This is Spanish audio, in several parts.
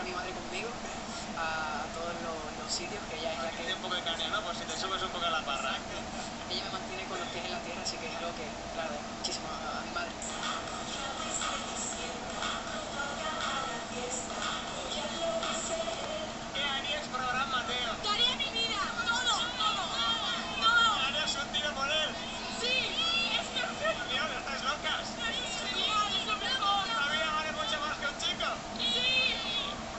mi madre conmigo a todos los sitios, que ella es la que... Tiene un poco de caña, ¿no? Por si te subes un poco a la parra. Ella me mantiene con los pies en la tierra, así que es algo que, claro, muchísimo a mi madre. ¿Qué harías por Abraham Mateo? Daría mi vida, todo. ¿Harías un tiro por él? Sí, es perfecto. Tío, no estáis locas. Es genial, es lo mejor. La vida vale mucho más que un chico. Sí.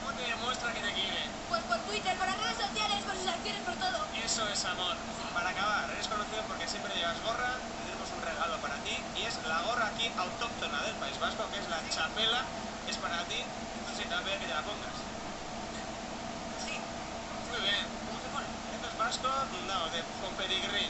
¿Cómo te demuestra que te quiere? Pues por Twitter, por las redes sociales, por sus acciones, por todo. Eso es amor. Para acabar, eres conocido porque siempre llevas gorra. Tenemos un regalo para ti y es la gorra aquí autóctona del País Vasco, que es la chapela. Es para ti. Entonces te va a pedir que te la pongas. Sí, Muy bien. ¿cómo se pone? Esto es vasco, no, de con pedigrí.